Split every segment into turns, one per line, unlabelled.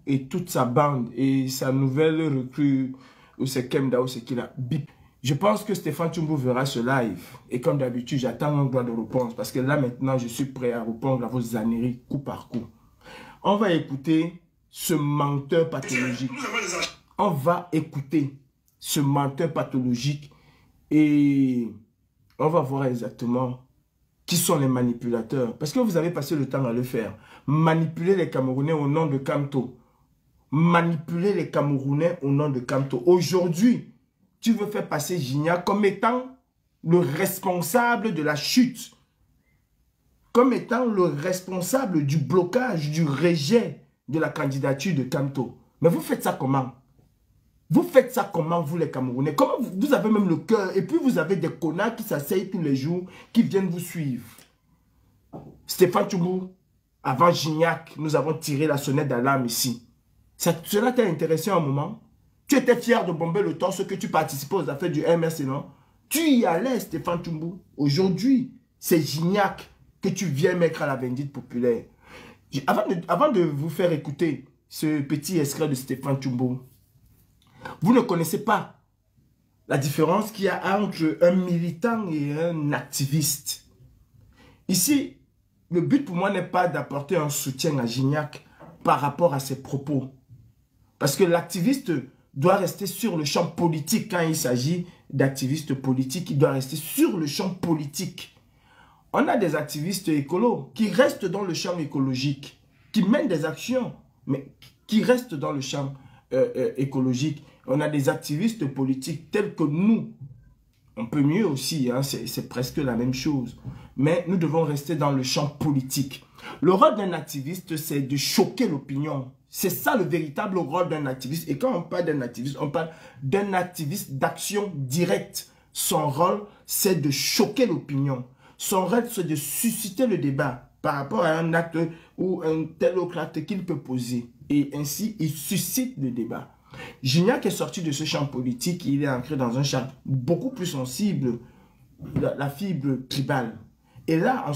et toute sa bande et sa nouvelle recrue, ou c'est Kemda, ou c'est qui là, bip. Je pense que Stéphane Tchoumbou verra ce live. Et comme d'habitude, j'attends un droit de réponse. Parce que là, maintenant, je suis prêt à répondre à vos âneries coup par coup. On va écouter ce menteur pathologique. On va écouter ce menteur pathologique. Et on va voir exactement qui sont les manipulateurs. Parce que vous avez passé le temps à le faire. Manipuler les Camerounais au nom de Kamto. Manipuler les Camerounais au nom de Kamto. Aujourd'hui, tu veux faire passer Gignac comme étant le responsable de la chute. Comme étant le responsable du blocage, du rejet de la candidature de Kamto. Mais vous faites ça comment? Vous faites ça comment, vous les Camerounais? Comment vous avez même le cœur? Et puis vous avez des connards qui s'asseyent tous les jours, qui viennent vous suivre. Stéphane Tchoumbou, avant Gignac, nous avons tiré la sonnette d'alarme ici. Cela t'a intéressé un moment? Tu étais fier de bomber le torse que tu participais aux affaires du MRC, non? Tu y allais, Stéphane Tchoumbou. Aujourd'hui, c'est Gignac que tu viens mettre à la vindicte populaire. Avant de vous faire écouter ce petit extrait de Stéphane Tchoumbou, vous ne connaissez pas la différence qu'il y a entre un militant et un activiste. Ici, le but pour moi n'est pas d'apporter un soutien à Gignac par rapport à ses propos. Parce que l'activiste doit rester sur le champ politique. Quand il s'agit d'activistes politiques, il doit rester sur le champ politique. On a des activistes écolos qui restent dans le champ écologique, qui mènent des actions, mais qui restent dans le champ écologique. On a des activistes politiques tels que nous. On peut mieux aussi, hein, c'est presque la même chose. Mais nous devons rester dans le champ politique. Le rôle d'un activiste, c'est de choquer l'opinion. C'est ça le véritable rôle d'un activiste. Et quand on parle d'un activiste, on parle d'un activiste d'action directe. Son rôle, c'est de choquer l'opinion. Son rôle, c'est de susciter le débat par rapport à un acte ou un tel autre acte qu'il peut poser. Et ainsi, il suscite le débat. Gignac est sorti de ce champ politique, il est entré dans un champ beaucoup plus sensible, la fibre tribale. Et là,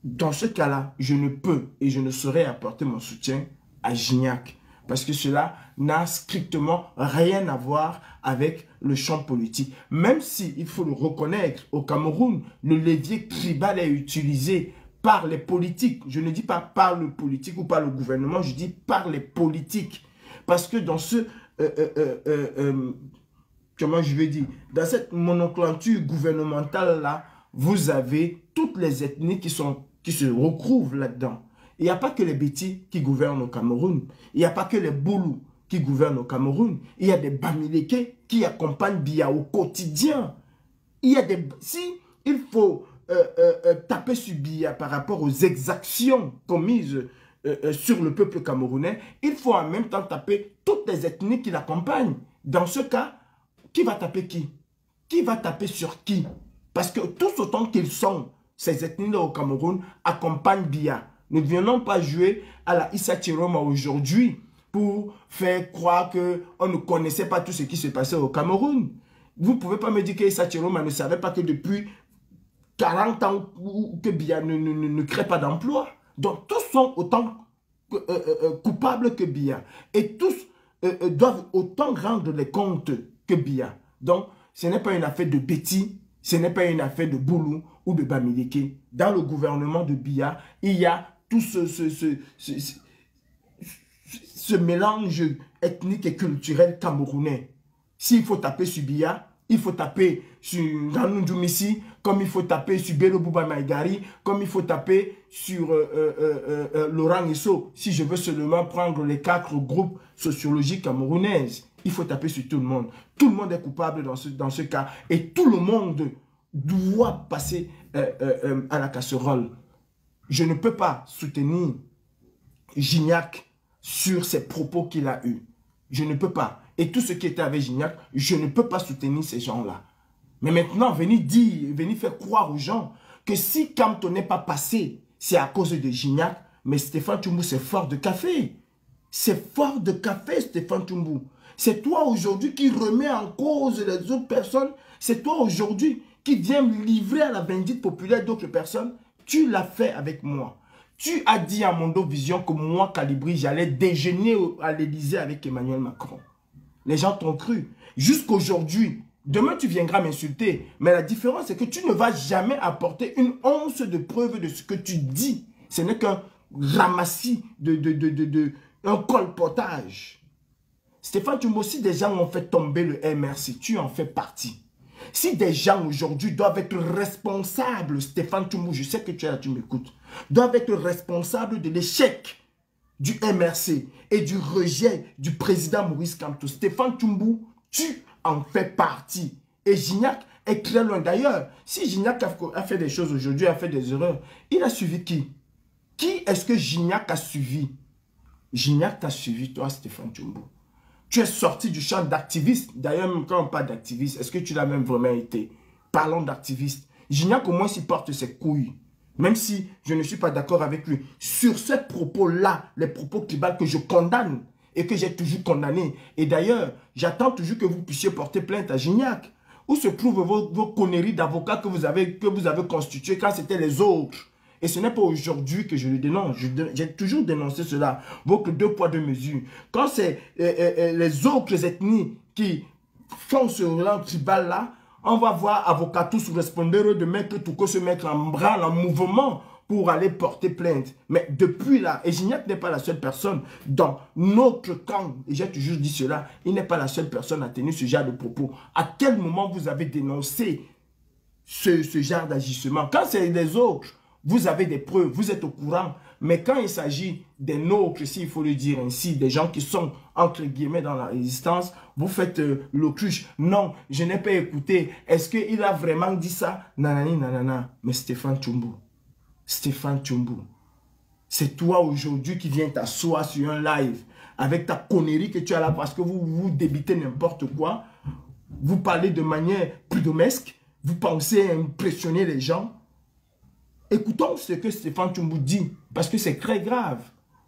dans ce cas-là, je ne peux et je ne saurais apporter mon soutien à Gignac. Parce que cela n'a strictement rien à voir avec le champ politique. Même si, il faut le reconnaître, au Cameroun, le levier tribal est utilisé par les politiques. Je ne dis pas par le politique ou par le gouvernement, je dis par les politiques. Parce que dans comment je vais dire, dans cette monoclanture gouvernementale-là, vous avez toutes les ethnies qui se recouvrent là-dedans. Il n'y a pas que les Bétis qui gouvernent au Cameroun. Il n'y a pas que les Boulous qui gouvernent au Cameroun. Il y a des Bamileke qui accompagnent Biya au quotidien. Il y a des... Si il faut taper sur Biya par rapport aux exactions commises sur le peuple camerounais, il faut en même temps taper toutes les ethnies qui l'accompagnent. Dans ce cas, qui va taper qui? Qui va taper sur qui? Parce que tous autant qu'ils sont, ces ethnies-là au Cameroun accompagnent Biya. Ne venons pas jouer à la Issa Chiroma aujourd'hui pour faire croire qu'on ne connaissait pas tout ce qui se passait au Cameroun. Vous ne pouvez pas me dire que Issa Chiroma ne savait pas que depuis 40 ans que Biya ne crée pas d'emploi. Donc tous sont autant coupables que Biya. Et tous doivent autant rendre les comptes que Biya. Donc ce n'est pas une affaire de Béti, ce n'est pas une affaire de Boulou ou de Bamileke. Dans le gouvernement de Biya, il y a tout ce mélange ethnique et culturel camerounais. S'il faut taper sur Biya, il faut taper sur Nanou Djoumissi, comme il faut taper sur Bello Bouba Maïgari, comme il faut taper sur Laurent Esso. Si je veux seulement prendre les 4 groupes sociologiques camerounaises, il faut taper sur tout le monde. Tout le monde est coupable dans ce cas. Et tout le monde doit passer à la casserole. Je ne peux pas soutenir Gignac sur ses propos qu'il a eus. Je ne peux pas. Et tout ce qui était avec Gignac, je ne peux pas soutenir ces gens-là. Mais maintenant, venez faire croire aux gens que si Kamto n'est pas passé, c'est à cause de Gignac. Mais Stéphane Tchoumbou, c'est fort de café. C'est fort de café, Stéphane Tchoumbou. C'est toi aujourd'hui qui remets en cause les autres personnes. C'est toi aujourd'hui qui viens livrer à la vindicte populaire d'autres personnes. Tu l'as fait avec moi. Tu as dit à Mondo Vision que moi, Calibri, j'allais déjeuner à l'Élysée avec Emmanuel Macron. Les gens t'ont cru. Jusqu'aujourd'hui, demain tu viendras m'insulter. Mais la différence, c'est que tu ne vas jamais apporter une once de preuve de ce que tu dis. Ce n'est qu'un ramassis un colportage. Stéphane Tchoumbou, si des gens ont fait tomber le MRC, tu en fais partie. Si des gens aujourd'hui doivent être responsables, Stéphane Tchoumbou, je sais que tu es là, tu m'écoutes, doivent être responsables de l'échec du MRC et du rejet du président Maurice Kamto, Stéphane Tchoumbou, tu en fais partie. Et Gignac est très loin. D'ailleurs, si Gignac a fait des choses aujourd'hui, a fait des erreurs, il a suivi qui? Qui est-ce que Gignac a suivi? Gignac t'a suivi, toi, Stéphane Tchoumbou. Tu es sorti du champ d'activiste. D'ailleurs, même quand on parle d'activiste, est-ce que tu l'as même vraiment été? Parlons d'activiste. Gignac, au moins, s'il porte ses couilles. Même si je ne suis pas d'accord avec lui. Sur ces propos-là, les propos tribaux que je condamne et que j'ai toujours condamné. Et d'ailleurs, j'attends toujours que vous puissiez porter plainte à Gignac. Où se trouvent vos conneries d'avocats que vous avez constituées quand c'était les autres? Et ce n'est pas aujourd'hui que je le dénonce. J'ai toujours dénoncé cela. Votre 2 poids 2 mesures. Quand c'est les autres ethnies qui font ce rang tribal-là, on va voir Avocatus Respondeur de mettre tout se mettre en branle, en mouvement pour aller porter plainte. Mais depuis là, et Gignac n'est pas la seule personne dans notre camp, et j'ai toujours dit cela, il n'est pas la seule personne à tenir ce genre de propos. À quel moment vous avez dénoncé ce genre d'agissement? Quand c'est les autres, vous avez des preuves, vous êtes au courant. Mais quand il s'agit des nôtres, s'il faut le dire ainsi, des gens qui sont, entre guillemets, dans la résistance, vous faites l'autruche. Non, je n'ai pas écouté. Est-ce qu'il a vraiment dit ça? Nanani, nanana. Mais Stéphane Tchoumbou, c'est toi aujourd'hui qui viens t'asseoir sur un live avec ta connerie que tu as là parce que vous débitez n'importe quoi. Vous parlez de manière prud'homesque. Vous pensez impressionner les gens. Écoutons ce que Stéphane Tchoumbou dit, parce que c'est très grave.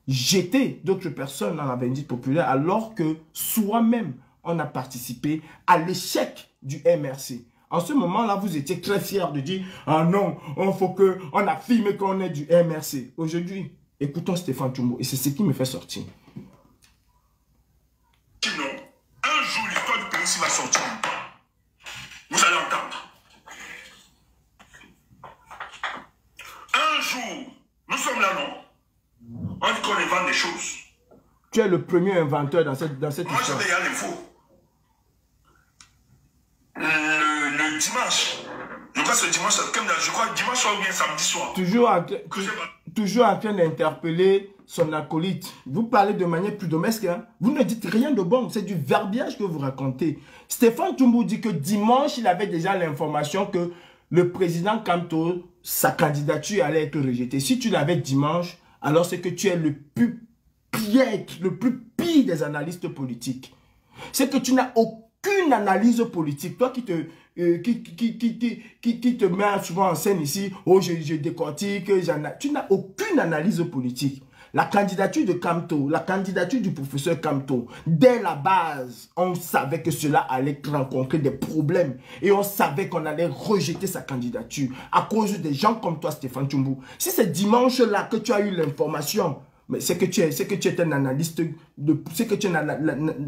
Jeter d'autres personnes dans la vindicte populaire alors que soi-même, on a participé à l'échec du MRC. En ce moment-là, vous étiez très fiers de dire « Ah non, il faut qu'on affirme qu'on est du MRC. » Aujourd'hui, écoutons Stéphane Tchoumbou, et c'est ce qui me fait sortir.
Sinon, un jour, l'histoire du pays va sortir. Vous allez entendre. Un jour, nous sommes là, non? On dit qu'on invente des choses.
Tu es le premier inventeur dans cette
Moi,
histoire.
Moi, je regarde l'info. Le dimanche, je crois que c'est dimanche, je crois dimanche soir ou bien samedi soir.
Toujours en train d'interpeller son acolyte. Vous parlez de manière plus domestique. Hein? Vous ne dites rien de bon. C'est du verbiage que vous racontez. Stéphane Tchoumbou dit que dimanche, il avait déjà l'information que le président Kamto, sa candidature allait être rejetée. Si tu l'avais dimanche, alors c'est que tu es le plus piètre, le plus pire des analystes politiques. C'est que tu n'as aucune analyse politique. Toi qui te met souvent en scène ici, oh je décortique, tu n'as aucune analyse politique. La candidature de Kamto, la candidature du professeur Kamto, dès la base, on savait que cela allait rencontrer des problèmes et on savait qu'on allait rejeter sa candidature à cause des gens comme toi, Stéphane Tchoumbou. Si c'est dimanche-là que tu as eu l'information, mais c'est que tu es un analyste, c'est que tu es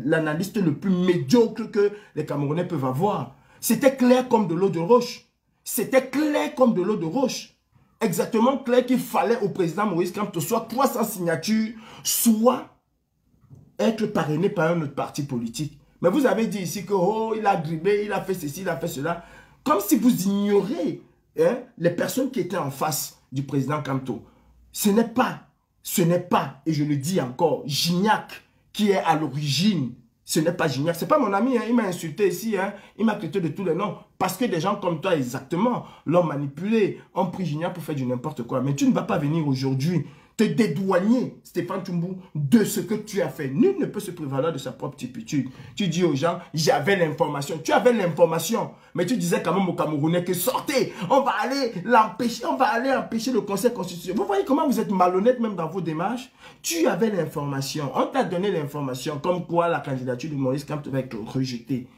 l'analyste le plus médiocre que les Camerounais peuvent avoir. C'était clair comme de l'eau de roche. C'était clair comme de l'eau de roche. Exactement clair qu'il fallait au président Maurice Kamto soit 300 signatures, soit être parrainé par un autre parti politique. Mais vous avez dit ici que oh, il a dribblé, il a fait ceci, il a fait cela. Comme si vous ignorez les personnes qui étaient en face du président Kamto. Ce n'est pas, et je le dis encore, Gignac qui est à l'origine. Ce n'est pas Gignac, ce n'est pas mon ami, hein. Il m'a insulté ici, hein. Il m'a traité de tous les noms. Parce que des gens comme toi, exactement, l'ont manipulé, ont pris Gignac pour faire du n'importe quoi. Mais tu ne vas pas venir aujourd'hui te dédouaner, Stéphane Tchoumbou, de ce que tu as fait. Nul ne peut se prévaloir de sa propre turpitude. Tu dis aux gens, j'avais l'information. Tu avais l'information, mais tu disais quand même aux Camerounais que sortez, on va aller l'empêcher, on va aller empêcher le Conseil constitutionnel. Vous voyez comment vous êtes malhonnête même dans vos démarches? Tu avais l'information, on t'a donné l'information, comme quoi la candidature de Maurice Kamto va être rejetée.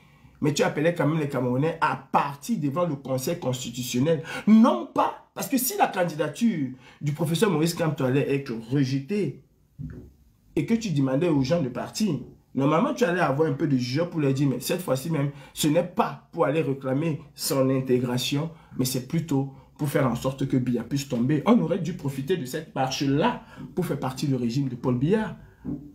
Mais tu appelais quand même les Camerounais à partir devant le Conseil constitutionnel. Non pas, parce que si la candidature du professeur Maurice Kamto allait être rejetée et que tu demandais aux gens de partir, normalement tu allais avoir un peu de jugement pour leur dire, mais cette fois-ci même, ce n'est pas pour aller réclamer son intégration, mais c'est plutôt pour faire en sorte que Biya puisse tomber. On aurait dû profiter de cette marche-là pour faire partie du régime de Paul Biya.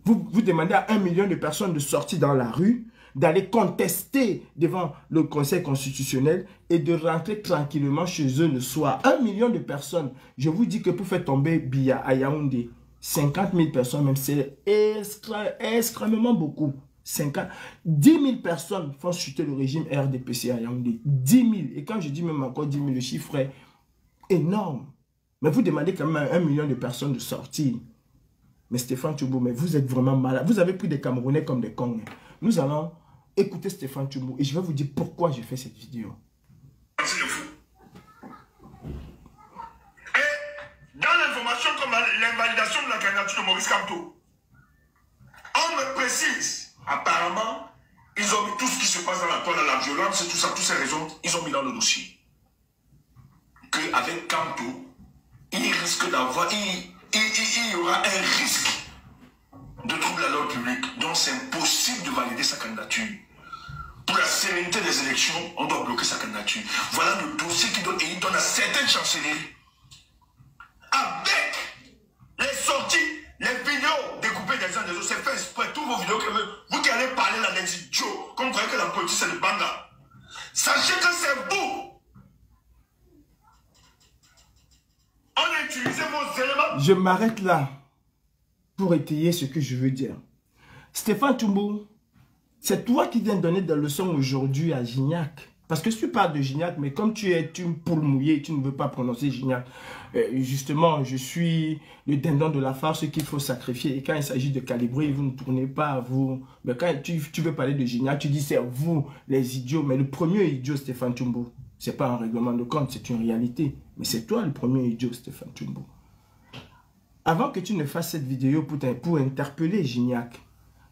Vous demandez à 1 million de personnes de sortir dans la rue, d'aller contester devant le Conseil constitutionnel et de rentrer tranquillement chez eux le soir. 1 million de personnes. Je vous dis que pour faire tomber Biya à Yaoundé, 50 000 personnes même, c'est extrêmement beaucoup. 10 000 personnes font chuter le régime RDPC à Yaoundé. 10 000. Et quand je dis même encore 10 000, le chiffre est énorme. Mais vous demandez quand même à 1 million de personnes de sortir. Mais Stéphane Tchoumbou, mais vous êtes vraiment malade. Vous avez pris des Camerounais comme des cons. Nous allons écouter Stéphane Tchoumbou et je vais vous dire pourquoi j'ai fait cette vidéo.
C'est le fou. Et dans l'information comme l'invalidation de la candidature de Maurice Kamto, on me précise, apparemment, ils ont mis tout ce qui se passe dans la toile, la violence et tout ça, toutes ces raisons, ils ont mis dans le dossier. Qu'avec Kamto, il risque d'avoir, il y aura un risque de trouble à l'ordre public, donc c'est impossible de valider sa candidature. Pour la sérénité des élections, on doit bloquer sa candidature. Voilà le dossier qu'il donne, et il donne à certaines chancelleries. Avec les sorties, les vidéos découpées des uns des autres, c'est fait exprès, toutes vos vidéos que vous qui allez parler là des idiots, comme vous croyez que la politique c'est le banga. Sachez que c'est vous. On a utilisé vos éléments.
Je m'arrête là pour étayer ce que je veux dire. Stéphane Tchoumbou, c'est toi qui viens donner des leçons aujourd'hui à Gignac. Parce que tu parles de Gignac, mais comme tu es une poule mouillée, tu ne veux pas prononcer Gignac. Justement, je suis le dindon de la farce qu'il faut sacrifier. Et quand il s'agit de calibrer, vous ne tournez pas à vous. Mais quand tu veux parler de Gignac, tu dis c'est vous les idiots. Mais le premier idiot, Stéphane Tchoumbou, ce n'est pas un règlement de compte, c'est une réalité. Mais c'est toi le premier idiot, Stéphane Tchoumbou. Avant que tu ne fasses cette vidéo pour interpeller Gignac,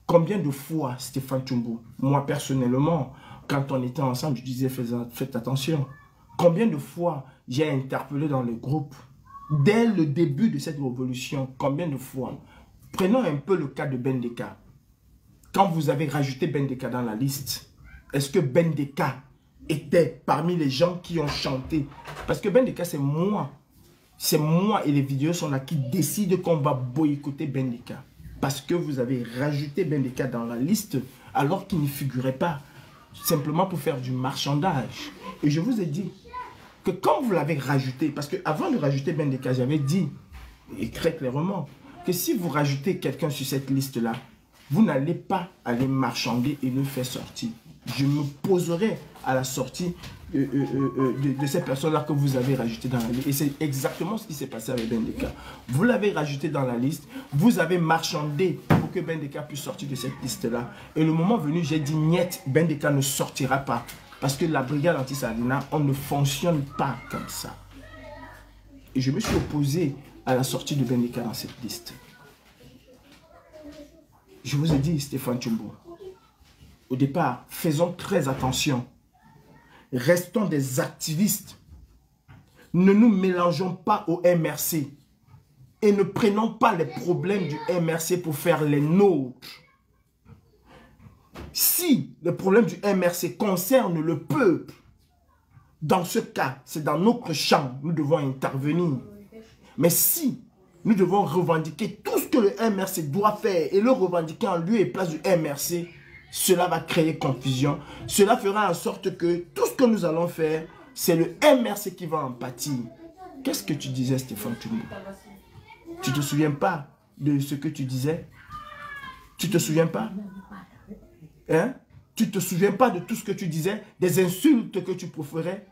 combien de fois, Stéphane Tchoumbou, moi personnellement, quand on était ensemble, je disais faites attention. Combien de fois j'ai interpellé dans le groupe, dès le début de cette révolution, combien de fois? Prenons un peu le cas de Bendeka. Quand vous avez rajouté Bendeka dans la liste, est-ce que Bendeka était parmi les gens qui ont chanté? Parce que Bendeka, c'est moi. C'est moi et les vidéos sont là qui décident qu'on va boycotter Bendeka. Parce que vous avez rajouté Bendeka dans la liste alors qu'il n'y figurait pas. Simplement pour faire du marchandage. Et je vous ai dit que quand vous l'avez rajouté, parce que avant de rajouter Bendeka, j'avais dit, et très clairement, que si vous rajoutez quelqu'un sur cette liste-là, vous n'allez pas aller marchander et le faire sortir. Je me poserai à la sortie de ces personnes-là que vous avez rajoutées dans la liste. Et c'est exactement ce qui s'est passé avec Bendeka. Vous l'avez rajouté dans la liste, vous avez marchandé pour que Bendeka puisse sortir de cette liste-là. Et le moment venu, j'ai dit, niet, Bendeka ne sortira pas. Parce que la brigade anti-Salina, on ne fonctionne pas comme ça. Et je me suis opposé à la sortie de Bendeka dans cette liste. Je vous ai dit, Stéphane Tchoumbou, au départ, faisons très attention. Restons des activistes. Ne nous mélangeons pas au MRC. Et ne prenons pas les problèmes du MRC pour faire les nôtres. Si le problème du MRC concerne le peuple, dans ce cas, c'est dans notre champ, nous devons intervenir. Mais si nous devons revendiquer tout ce que le MRC doit faire et le revendiquer en lieu et place du MRC, cela va créer confusion. Cela fera en sorte que tout ce que nous allons faire, c'est le MRC qui va en pâtir. Qu'est-ce que tu disais, Stéphane Tchoumbou? Tu ne te souviens pas de ce que tu disais? Tu ne te souviens pas? Hein? Tu ne te souviens pas de tout ce que tu disais? Des insultes que tu proférais?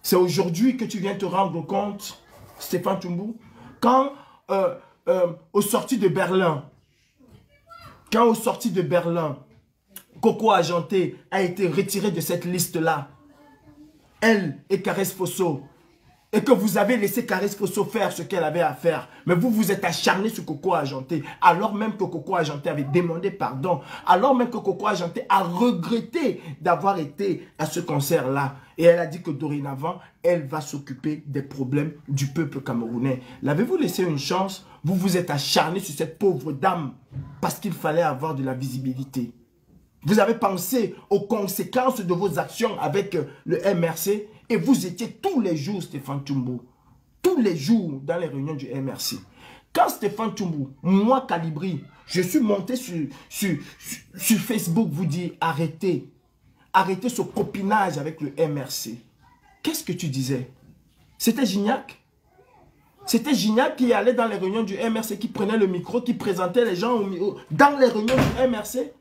C'est aujourd'hui que tu viens te rendre compte, Stéphane Tchoumbou, quand au sorti de Berlin, Coco Ajanté a été retirée de cette liste-là, elle et Caresse Fosso et que vous avez laissé Caris Fosso faire ce qu'elle avait à faire. Mais vous vous êtes acharné sur Coco Argenté, alors même que Coco Argenté avait demandé pardon, alors même que Coco Argenté a regretté d'avoir été à ce concert-là. Et elle a dit que dorénavant, elle va s'occuper des problèmes du peuple camerounais. L'avez-vous laissé une chance? Vous vous êtes acharné sur cette pauvre dame parce qu'il fallait avoir de la visibilité. Vous avez pensé aux conséquences de vos actions avec le MRC et vous étiez tous les jours, Stéphane Tchoumbou, tous les jours dans les réunions du MRC. Quand Stéphane Tchoumbou, moi Calibri, je suis monté sur Facebook vous dire arrêtez, arrêtez ce copinage avec le MRC. Qu'est-ce que tu disais? C'était Gignac? C'était Gignac qui allait dans les réunions du MRC, qui prenait le micro, qui présentait les gens dans les réunions du MRC?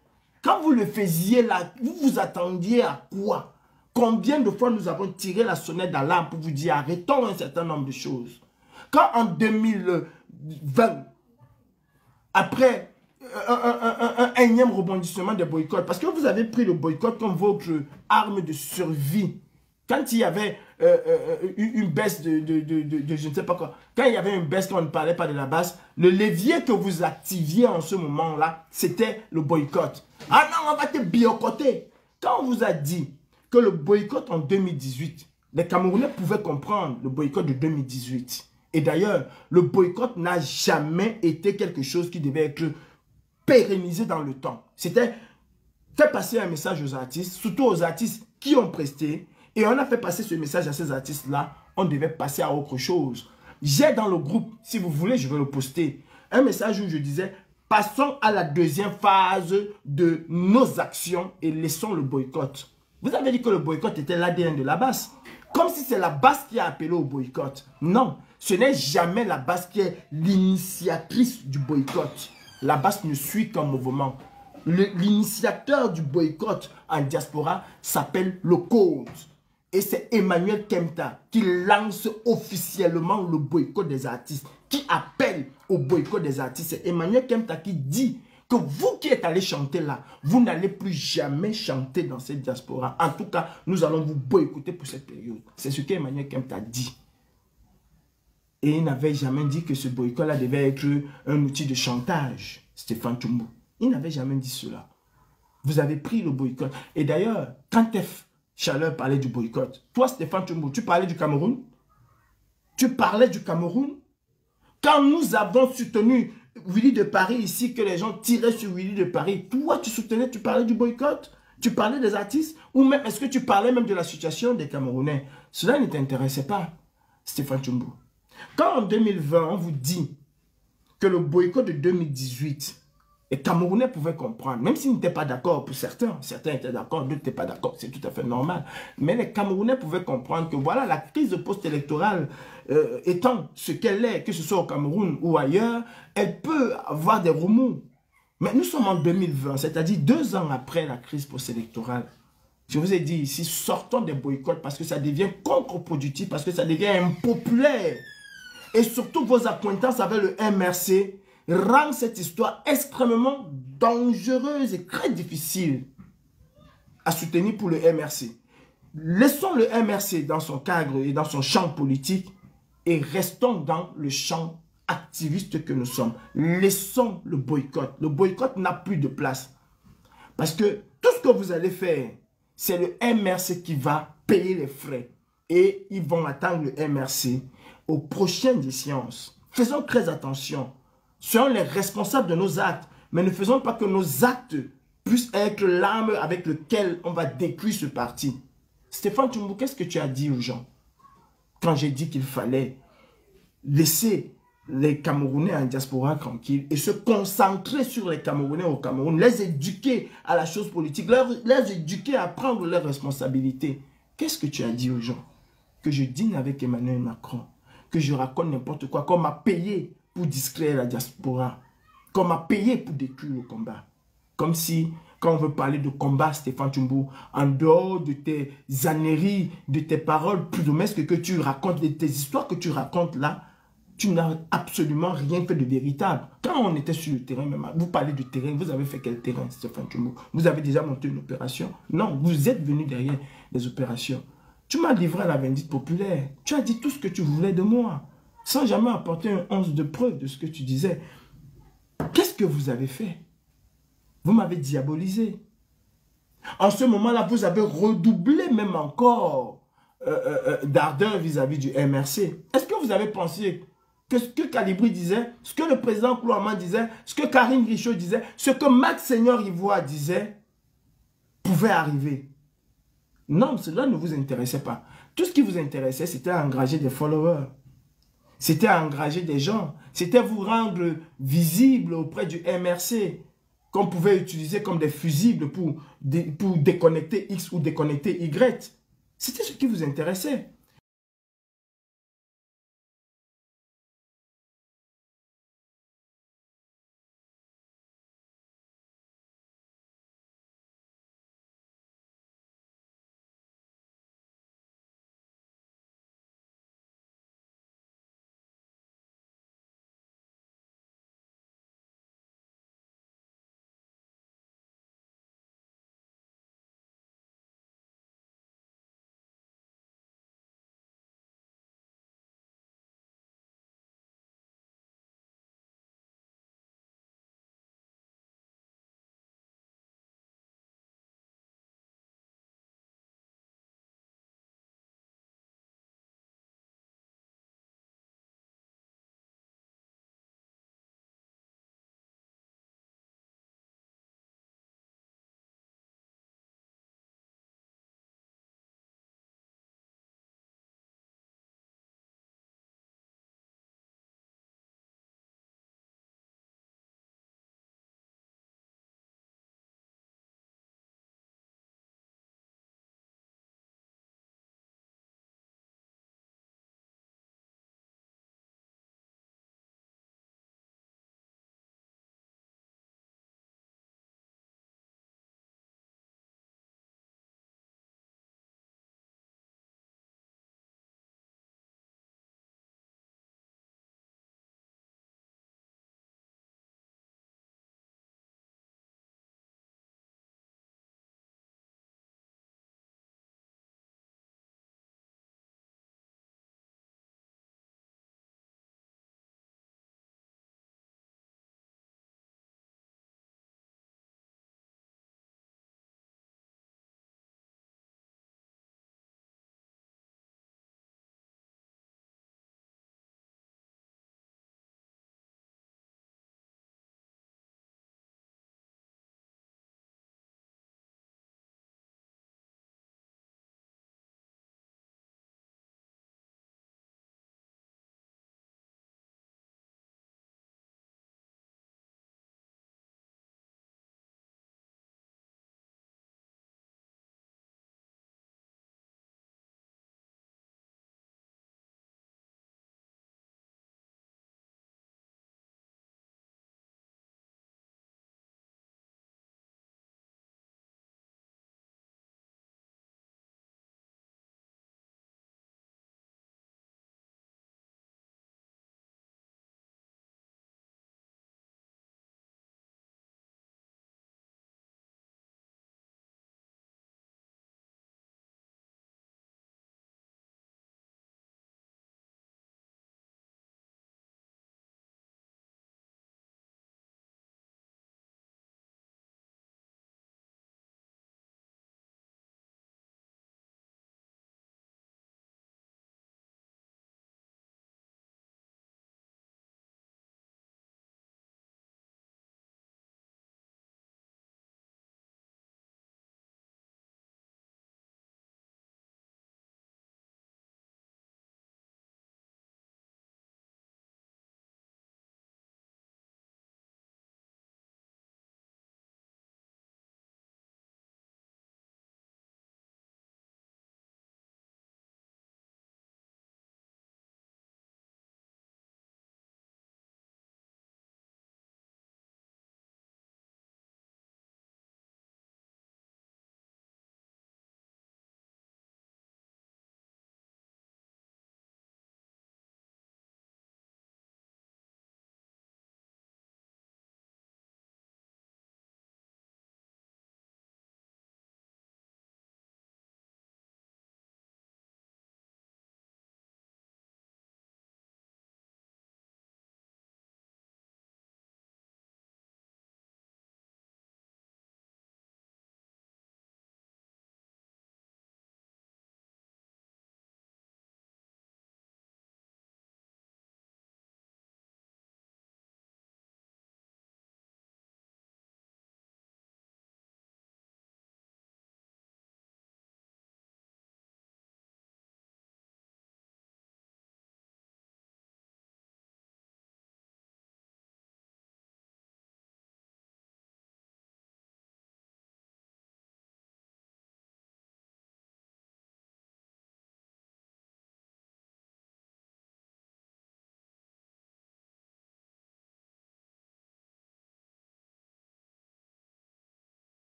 Quand vous le faisiez là, vous vous attendiez à quoi? Combien de fois nous avons tiré la sonnette d'alarme pour vous dire arrêtons un certain nombre de choses? Quand en 2020, après un énième rebondissement des boycotts, parce que vous avez pris le boycott comme votre arme de survie, quand il y avait une baisse de je ne sais pas quoi, quand il y avait une baisse, quand on ne parlait pas de la basse, le levier que vous activiez en ce moment-là, c'était le boycott. Ah non, on va te boycotter. Quand on vous a dit que le boycott en 2018, les Camerounais pouvaient comprendre le boycott de 2018. Et d'ailleurs, le boycott n'a jamais été quelque chose qui devait être pérennisé dans le temps. C'était faire passer un message aux artistes, surtout aux artistes qui ont presté. Et on a fait passer ce message à ces artistes-là. On devait passer à autre chose. J'ai dans le groupe, si vous voulez, je vais le poster, un message où je disais, passons à la deuxième phase de nos actions et laissons le boycott. Vous avez dit que le boycott était l'ADN de la basse. Comme si c'est la basse qui a appelé au boycott. Non, ce n'est jamais la basse qui est l'initiatrice du boycott. La basse ne suit qu'un mouvement. L'initiateur du boycott en diaspora s'appelle le Code. Et c'est Emmanuel Kempta qui lance officiellement le boycott des artistes, qui appelle au boycott des artistes. C'est Emmanuel Kempta qui dit que vous qui êtes allé chanter là, vous n'allez plus jamais chanter dans cette diaspora. En tout cas, nous allons vous boycotter pour cette période. C'est ce qu'Emmanuel Kempta dit. Et il n'avait jamais dit que ce boycott-là devait être un outil de chantage, Stéphane Tchoumbou. Il n'avait jamais dit cela. Vous avez pris le boycott. Et d'ailleurs, quand F. Chaleur parlait du boycott, toi, Stéphane Tchoumbou, tu parlais du Cameroun? Tu parlais du Cameroun? Quand nous avons soutenu Willy de Paris ici, que les gens tiraient sur Willy de Paris, toi, tu soutenais, tu parlais du boycott? Tu parlais des artistes? Ou même, est-ce que tu parlais même de la situation des Camerounais? Cela ne t'intéressait pas, Stéphane Tchoumbou. Quand en 2020, on vous dit que le boycott de 2018, les Camerounais pouvaient comprendre, même s'ils n'étaient pas d'accord pour certains, certains étaient d'accord, d'autres n'étaient pas d'accord, c'est tout à fait normal. Mais les Camerounais pouvaient comprendre que voilà, la crise post-électorale étant ce qu'elle est, que ce soit au Cameroun ou ailleurs, elle peut avoir des remous. Mais nous sommes en 2020, c'est-à-dire 2 ans après la crise post-électorale. Je vous ai dit ici, sortons des boycotts parce que ça devient contre-productif, parce que ça devient impopulaire. Et surtout vos acquaintances avec le MRC rend cette histoire extrêmement dangereuse et très difficile à soutenir pour le MRC. Laissons le MRC dans son cadre et dans son champ politique et restons dans le champ activiste que nous sommes. Laissons le boycott. Le boycott n'a plus de place. Parce que tout ce que vous allez faire, c'est le MRC qui va payer les frais. Et ils vont attendre le MRC aux prochaines échéances. Faisons très attention. Soyons les responsables de nos actes, mais ne faisons pas que nos actes puissent être l'arme avec laquelle on va détruire ce parti. Stéphane Tchoumbou, qu'est-ce que tu as dit aux gens quand j'ai dit qu'il fallait laisser les Camerounais en diaspora tranquilles et se concentrer sur les Camerounais au Cameroun, les éduquer à la chose politique, les éduquer à prendre leurs responsabilités. Qu'est-ce que tu as dit aux gens? Que je dîne avec Emmanuel Macron, que je raconte n'importe quoi, qu'on m'a payé pour distraire la diaspora, qu'on m'a payé pour détruire le combat. Comme si, quand on veut parler de combat, Stéphane Tchoumbou, en dehors de tes âneries, de tes paroles plus domestiques que tu racontes, de tes histoires que tu racontes là, tu n'as absolument rien fait de véritable. Quand on était sur le terrain, même, vous parlez du terrain, vous avez fait quel terrain, Stéphane Tchoumbou? Vous avez déjà monté une opération? Non, vous êtes venu derrière des opérations. Tu m'as livré à la vindicte populaire. Tu as dit tout ce que tu voulais de moi, sans jamais apporter un once de preuve de ce que tu disais. Qu'est-ce que vous avez fait? Vous m'avez diabolisé. En ce moment-là, vous avez redoublé même encore d'ardeur vis-à-vis du MRC. Est-ce que vous avez pensé que ce que Calibri disait, ce que le président Koulouama disait, ce que Karine Richaud disait, ce que Max Seigneur Ivoire disait, pouvait arriver? Non, cela ne vous intéressait pas. Tout ce qui vous intéressait, c'était engager des followers. C'était engager des gens. C'était vous rendre visible auprès du MRC, qu'on pouvait utiliser comme des fusibles pour déconnecter X ou déconnecter Y. C'était ce qui vous intéressait.